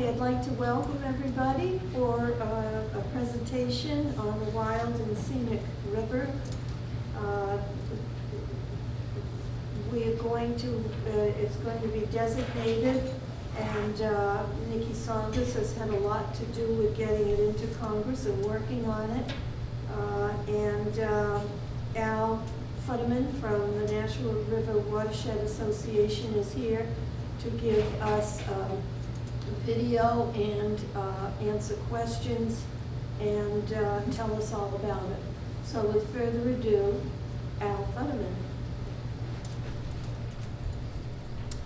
Okay, I'd like to welcome everybody for a presentation on the Wild and Scenic River. It's going to be designated, and Nikki Saunders has had a lot to do with getting it into Congress and working on it. Al Futterman from the National River Watershed Association is here to give us video and answer questions and tell us all about it. So with further ado, Al Futterman.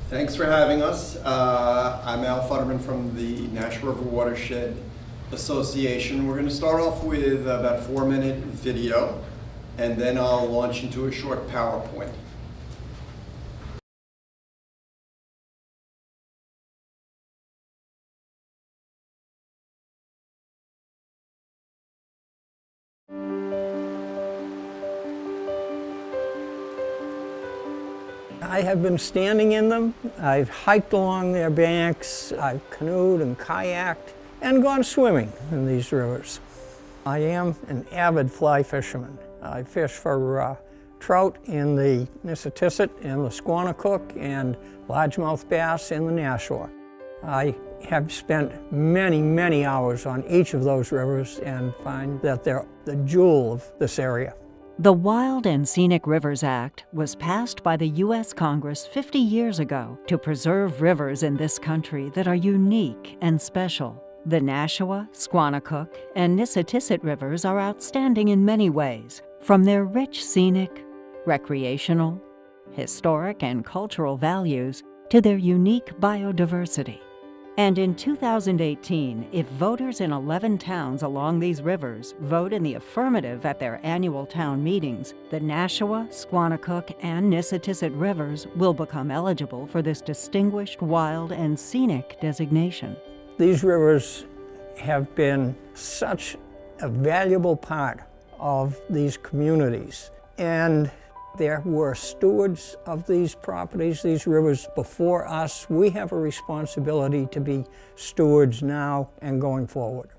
Thanks for having us. I'm Al Futterman from the National River Watershed Association. We're going to start off with about a 4-minute video, and then I'll launch into a short PowerPoint. I have been standing in them. I've hiked along their banks. I've canoed and kayaked and gone swimming in these rivers. I am an avid fly fisherman. I fish for trout in the Nissitissit and the Squanicook and largemouth bass in the Nashua. I have spent many, many hours on each of those rivers and find that they're the jewel of this area. The Wild and Scenic Rivers Act was passed by the U.S. Congress 50 years ago to preserve rivers in this country that are unique and special. The Nashua, Squanicook, and Nissitissit rivers are outstanding in many ways, from their rich scenic, recreational, historic, and cultural values to their unique biodiversity. And in 2018, if voters in 11 towns along these rivers vote in the affirmative at their annual town meetings, the Nashua, Squanicook, and Nissitissit rivers will become eligible for this distinguished wild and scenic designation. These rivers have been such a valuable part of these communities, and there were stewards of these properties, these rivers before us. We have a responsibility to be stewards now and going forward.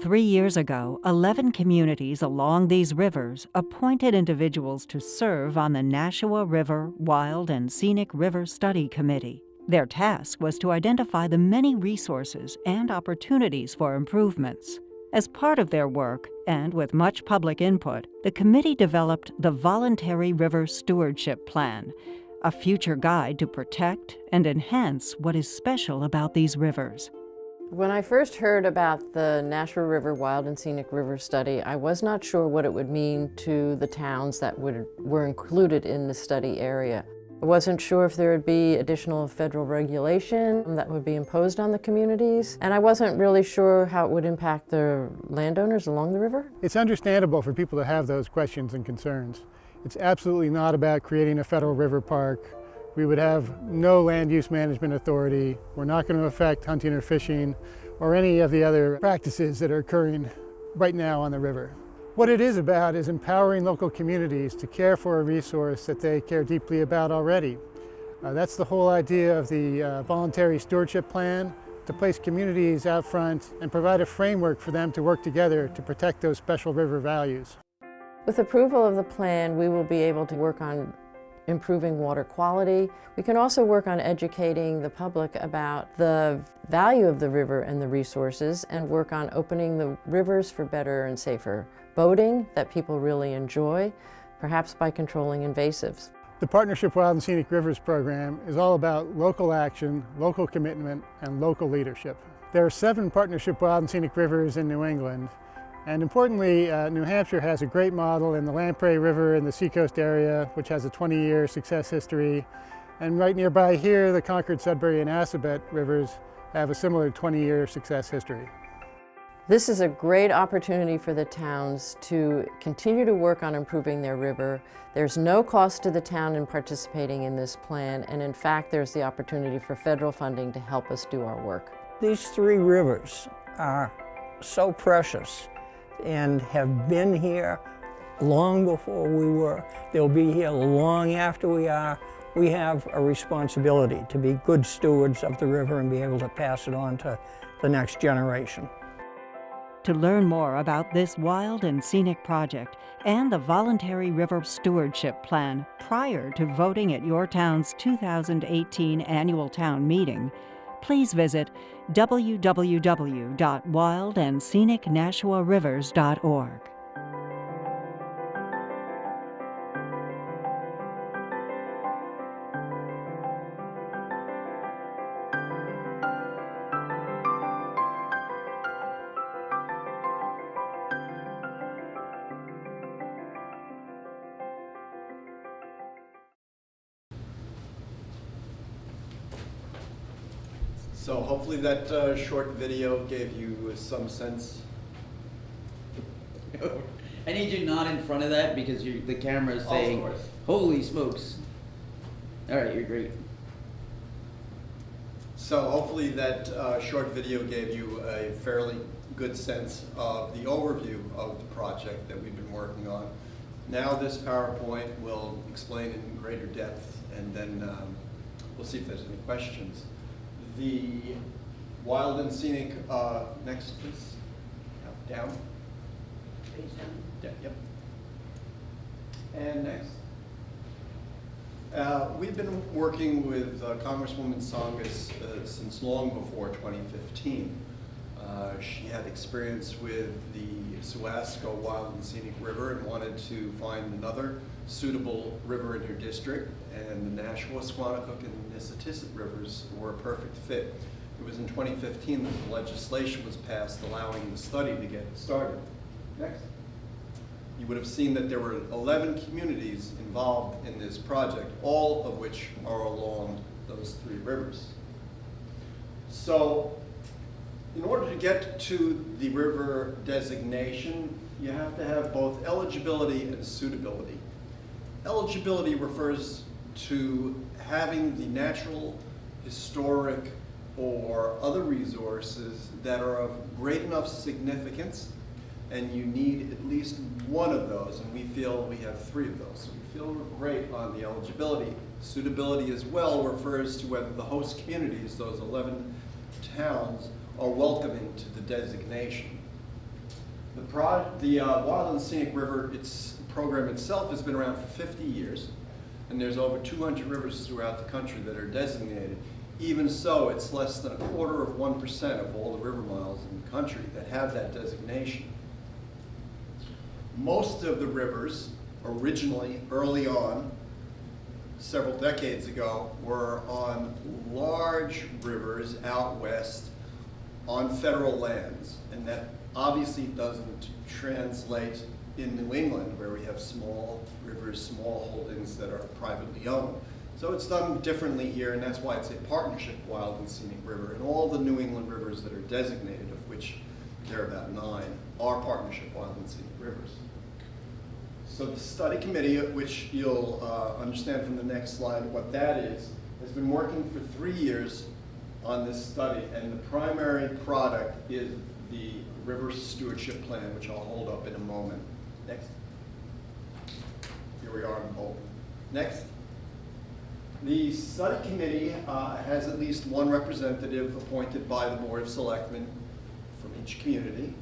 3 years ago, 11 communities along these rivers appointed individuals to serve on the Nashua River Wild and Scenic River Study Committee. Their task was to identify the many resources and opportunities for improvements. As part of their work, and with much public input, the committee developed the Voluntary River Stewardship Plan, a future guide to protect and enhance what is special about these rivers. When I first heard about the Nashua River Wild and Scenic River Study, I was not sure what it would mean to the towns that were included in the study area. I wasn't sure if there would be additional federal regulation that would be imposed on the communities, and I wasn't really sure how it would impact the landowners along the river. It's understandable for people to have those questions and concerns. It's absolutely not about creating a federal river park. We would have no land use management authority. We're not going to affect hunting or fishing or any of the other practices that are occurring right now on the river. What it is about is empowering local communities to care for a resource that they care deeply about already. That's the whole idea of the Voluntary Stewardship Plan, to place communities out front and provide a framework for them to work together to protect those special river values. With approval of the plan, we will be able to work on improving water quality. We can also work on educating the public about the value of the river and the resources, and work on opening the rivers for better and safer boating that people really enjoy, perhaps by controlling invasives. The Partnership Wild and Scenic Rivers program is all about local action, local commitment, and local leadership. There are 7 Partnership Wild and Scenic Rivers in New England, and importantly, New Hampshire has a great model in the Lamprey River in the Seacoast area, which has a 20-year success history. And right nearby here, the Concord, Sudbury, and Assabet rivers have a similar 20-year success history. This is a great opportunity for the towns to continue to work on improving their river. There's no cost to the town in participating in this plan, and in fact, there's the opportunity for federal funding to help us do our work. These 3 rivers are so precious and have been here long before we were. They'll be here long after we are. we have a responsibility to be good stewards of the river and be able to pass it on to the next generation. To learn more about this wild and scenic project and the voluntary river stewardship plan prior to voting at your town's 2018 annual town meeting, please visit www.wildandscenicnashuarivers.org. So hopefully that short video gave you some sense. I need you not in front of that because the camera is saying, Of course. holy smokes. All right, you're great. So hopefully that short video gave you a fairly good sense of the overview of the project that we've been working on. Now this PowerPoint will explain in greater depth, and then we'll see if there's any questions. The wild and scenic, next please, down. Page down. Yeah, yep. And next. We've been working with Congresswoman Tsongas since long before 2015. She had experience with the Suasco Wild and Scenic River and wanted to find another suitable river in her district, and the Nashua, Squannacook, and Nissitissit rivers were a perfect fit. It was in 2015 that the legislation was passed allowing the study to get started. Next. You would have seen that there were 11 communities involved in this project, all of which are along those three rivers. So, in order to get to the river designation, you have to have both eligibility and suitability. Eligibility refers to having the natural, historic, or other resources that are of great enough significance, and you need at least one of those, and we feel we have three of those. So we feel we're great on the eligibility. Suitability as well refers to whether the host communities, those 11 towns, are welcoming to the designation. The Wild and Scenic River, its program itself has been around for 50 years, and there's over 200 rivers throughout the country that are designated. Even so, it's less than 1/4% of all the river miles in the country that have that designation. Most of the rivers originally, early on, several decades ago, were on large rivers out west on federal lands, and that obviously doesn't translate in New England, where we have small rivers, small holdings that are privately owned. So it's done differently here, and that's why it's a partnership Wild and Scenic River. And all the New England rivers that are designated, of which there are about 9, are partnership Wild and Scenic Rivers. So the study committee, which you'll understand from the next slide what that is, has been working for 3 years on this study, and the primary product is the river stewardship plan, which I'll hold up in a moment. Next. Here we are in Bolton. Next. The study committee has at least one representative appointed by the Board of Selectmen from each community.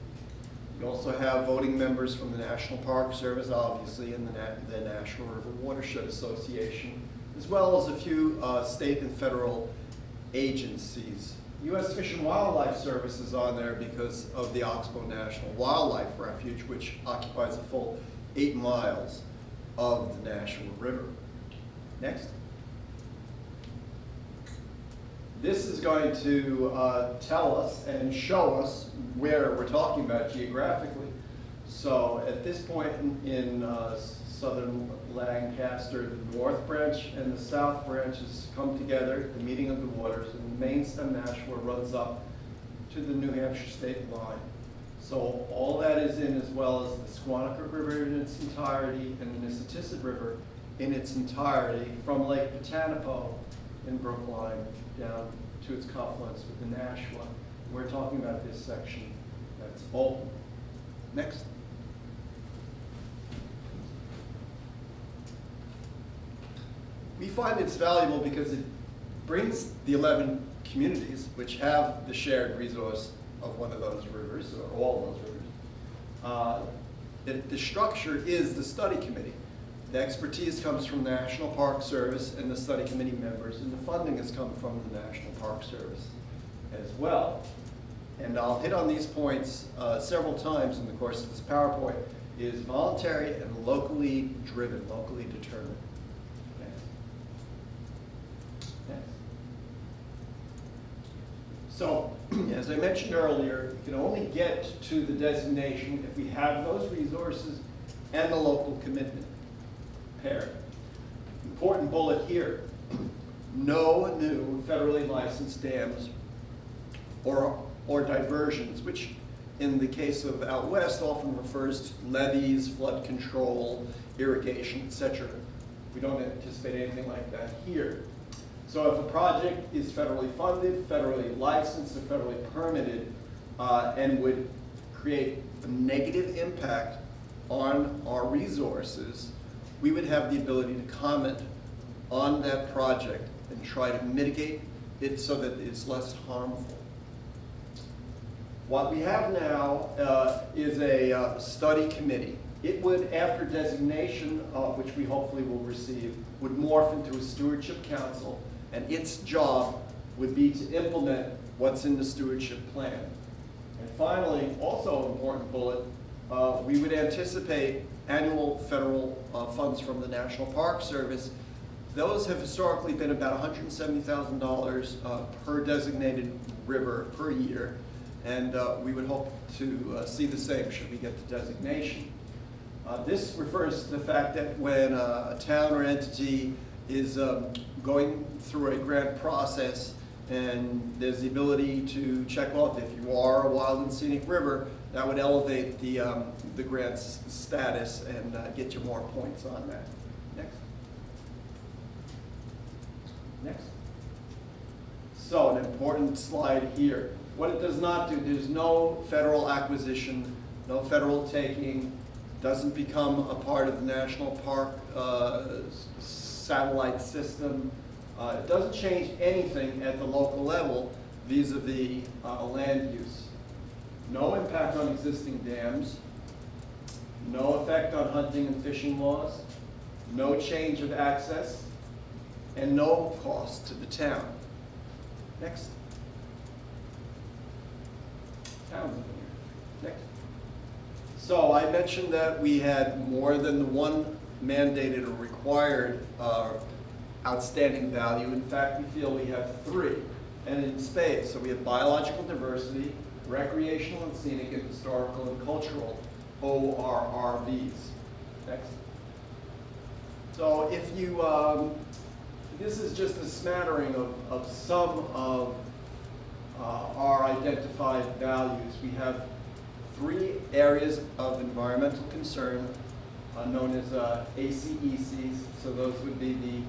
We also have voting members from the National Park Service, obviously, and the National River Watershed Association, as well as a few state and federal agencies. U.S. Fish and Wildlife Service is on there because of the Oxbow National Wildlife Refuge, which occupies a full 8 miles of the Nashua River. Next. This is going to tell us and show us where we're talking about geographically. So at this point in southern Lancaster, the north branch and the south branches come together, the meeting of the waters, and the main stem Nashua runs up to the New Hampshire state line. So all that is in, as well as the Squannacook River in its entirety and the Nissitissit River in its entirety, from Lake Potanipo in Brookline down to its confluence with the Nashua. We're talking about this section that's Bolton. Next. we find it's valuable because it brings the 11 communities, which have the shared resource of one of those rivers, or all of those rivers. The structure is the study committee. The expertise comes from the National Park Service and the study committee members, and the funding has come from the National Park Service as well. And I'll hit on these points several times in the course of this PowerPoint. It is voluntary and locally driven, locally determined. Next. Next. So, as I mentioned earlier, you can only get to the designation if we have those resources and the local commitment paired. Important bullet here, no new federally licensed dams or diversions, which in the case of out west often refers to levees, flood control, irrigation, etc. We don't anticipate anything like that here. So if a project is federally funded, federally licensed, or federally permitted, and would create a negative impact on our resources, we would have the ability to comment on that project and try to mitigate it so that it's less harmful. What we have now is a study committee. It would, after designation, which we hopefully will receive, would morph into a stewardship council, and its job would be to implement what's in the stewardship plan. And finally, also an important bullet, we would anticipate annual federal funds from the National Park Service. Those have historically been about $170,000 per designated river per year, and we would hope to see the same should we get the designation. This refers to the fact that when a town or entity is going through a grant process and there's the ability to check off if you are a wild and scenic river, that would elevate the grant's status and get you more points on that. Next. Next. So an important slide here. What it does not do, there's no federal acquisition, no federal taking, doesn't become a part of the national park satellite system. It doesn't change anything at the local level vis-a-vis land use. No impact on existing dams, no effect on hunting and fishing laws, no change of access, and no cost to the town. Next. Next. So I mentioned that we had more than the one mandated or required outstanding value. In fact, we feel we have three, and in spades. So we have biological diversity, recreational and scenic, and historical and cultural, ORRVs. Next. So if you, this is just a smattering of some of our identified values. We have three areas of environmental concern known as ACECs. So those would be the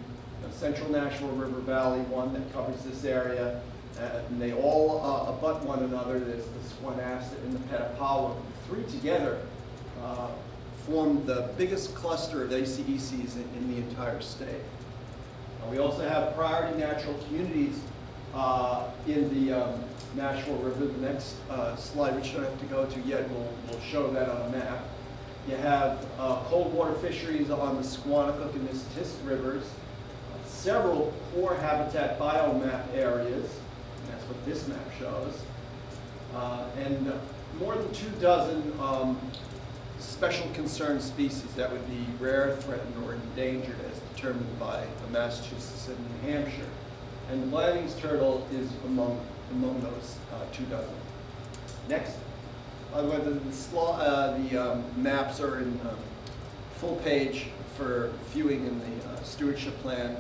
Central National River Valley one that covers this area. And they all abut one another. There's the Squanasset and the Petapawa. The three together form the biggest cluster of ACECs in the entire state. We also have priority natural communities in the Nashua River. The next slide, which I don't have to go to yet, will show that on a map. You have cold water fisheries on the Squanicook and Nissitissit rivers, several core habitat biomap areas, and that's what this map shows, and more than 24 special concern species that would be rare, threatened, or endangered as determined by Massachusetts and New Hampshire. And the Blandings turtle is among those 24. Next. The maps are in full page for viewing in the stewardship plan.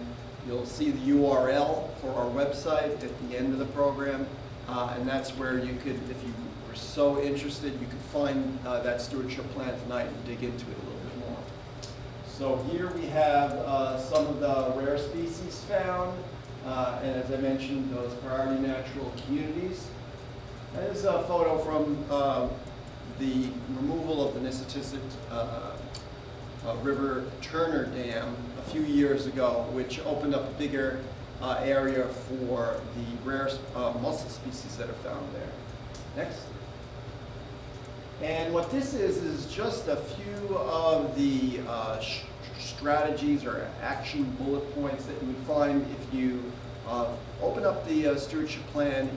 You'll see the URL for our website at the end of the program, and that's where you could, if you were so interested, you could find that stewardship plan tonight and dig into it a little bit more. So here we have some of the rare species found, and as I mentioned, those priority natural communities. This is a photo from the removal of the Nissitissit River Turner Dam a few years ago, which opened up a bigger area for the rare mussel species that are found there. Next. And what this is just a few of the strategies or action bullet points that you would find if you open up the stewardship plan.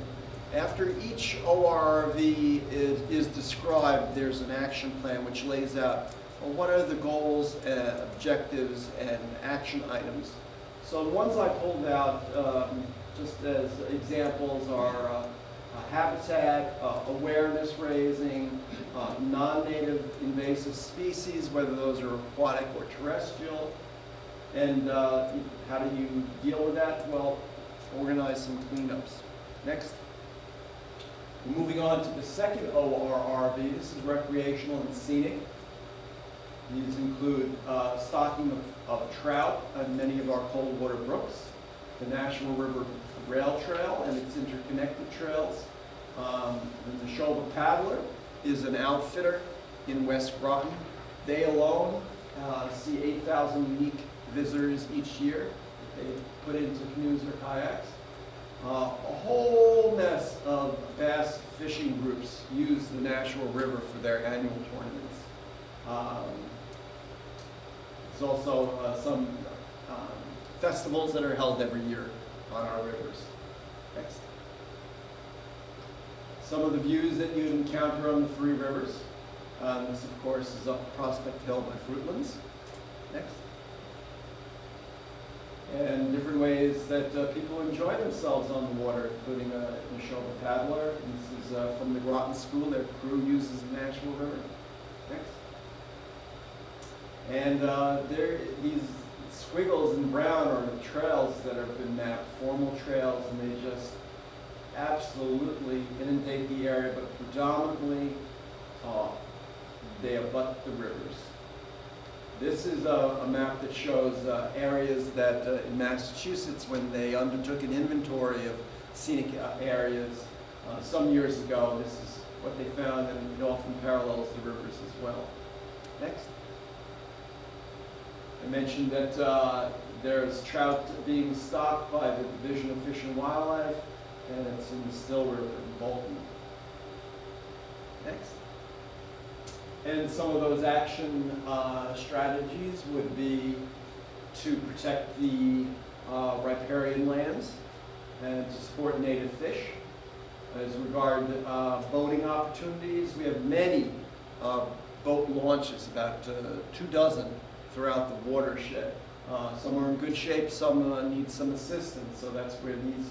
After each ORV is described, there's an action plan which lays out what are the goals, objectives, and action items. So the ones I pulled out just as examples are habitat, awareness raising, non-native invasive species, whether those are aquatic or terrestrial, and how do you deal with that? Well, organize some cleanups. Next. Moving on to the second ORRV, this is recreational and scenic. These include stocking of trout on many of our cold water brooks, the National River Rail Trail and its interconnected trails. The 12apr18 is an outfitter in West Groton. They alone see 8,000 unique visitors each year that they put into canoes or kayaks. A whole mess of bass fishing groups use the National River for their annual tournaments. There's also some festivals that are held every year on our rivers. Next. Some of the views that you'd encounter on the three rivers. This, of course, is up Prospect Hill by Fruitlands. Next. And different ways that people enjoy themselves on the water, including the 12apr18. This is from the Groton School. Their crew uses the National River. Next. And these squiggles in brown are the trails that have been mapped, formal trails, and they just absolutely inundate the area, but predominantly they abut the rivers. This is a map that shows areas that in Massachusetts, when they undertook an inventory of scenic areas some years ago, this is what they found, and it often parallels the rivers as well. Next. I mentioned that there's trout being stocked by the Division of Fish and Wildlife, and it's in the Still River in Bolton. Next. And some of those action strategies would be to protect the riparian lands and to support native fish. As regard boating opportunities, we have many boat launches, about 24 throughout the watershed. Some are in good shape, some need some assistance, so that's where these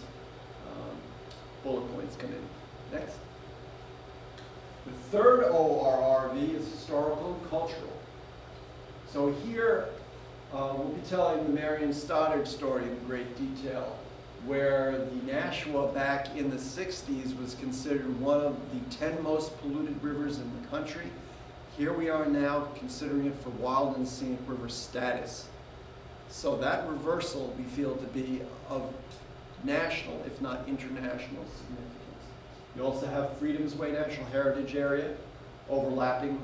bullet points come in. Next. The third ORRV is historical and cultural. So here we'll be telling the Marion Stoddard story in great detail, where the Nashua back in the 60s was considered one of the 10 most polluted rivers in the country. Here we are now considering it for wild and scenic river status. So that reversal we feel to be of national, if not international, significance. You also have Freedom's Way National Heritage Area overlapping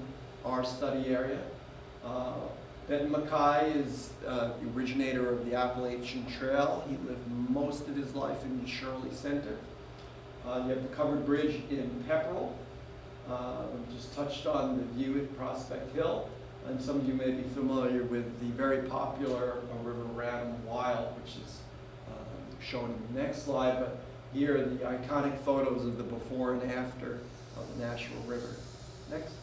our study area. Benton Mackay is the originator of the Appalachian Trail. He lived most of his life in the Shirley Center. You have the covered bridge in Pepperell. We just touched on the view at Prospect Hill. And some of you may be familiar with the very popular River Ranum Wild, which is shown in the next slide. But here are the iconic photos of the before and after of the Nashua River. Next.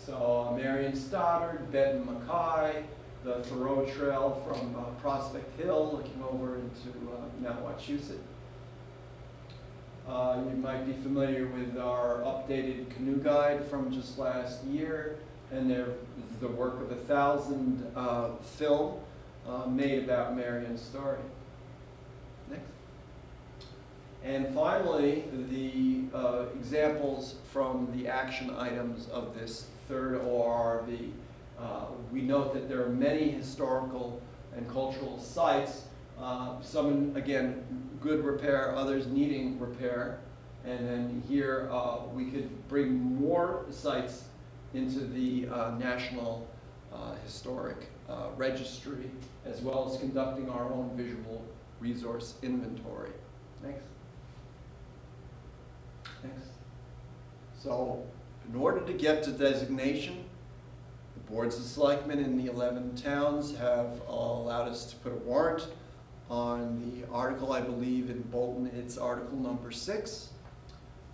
So Marion Stoddard, Benton Mackay, the Thoreau Trail from Prospect Hill, looking over into Mount Wachusett. You might be familiar with our updated canoe guide from just last year, and there is the work of 1,000 film made about Marion's story. Next. And finally, the examples from the action items of this third ORRV. We note that there are many historical and cultural sites, some in, again, good repair, others needing repair. And then here we could bring more sites into the National Historic Registry, as well as conducting our own visual resource inventory. Next. Next. So, in order to get to designation, the boards of selectmen in the 11 towns have allowed us to put a warrant on the article, I believe in Bolton, it's article number 6.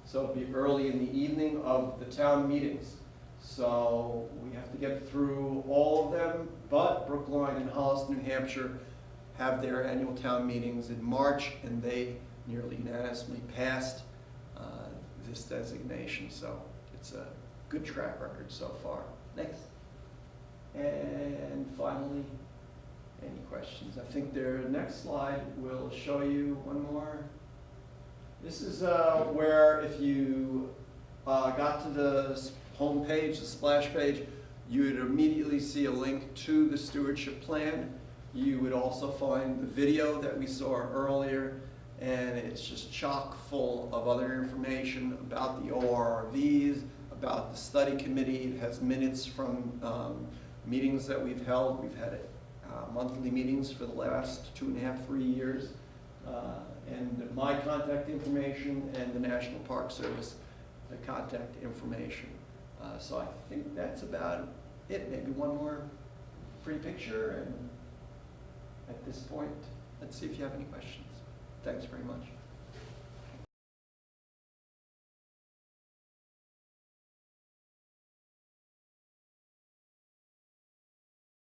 So it'll be early in the evening of the town meetings. So we have to get through all of them, but Brookline and Hollis, New Hampshire have their annual town meetings in March, and they nearly unanimously passed this designation. So it's a good track record so far. Next. And finally, any questions? I think their next slide will show you one more. This is where if you got to the home page, the splash page, you would immediately see a link to the stewardship plan. You would also find the video that we saw earlier, and it's just chock full of other information about the ORVs, about the study committee. It has minutes from meetings that we've held. We've had monthly meetings for the last 2.5, 3 years. And my contact information and the National Park Service, the contact information. So I think that's about it. Maybe one more pretty picture. And at this point, let's see if you have any questions. Thanks very much.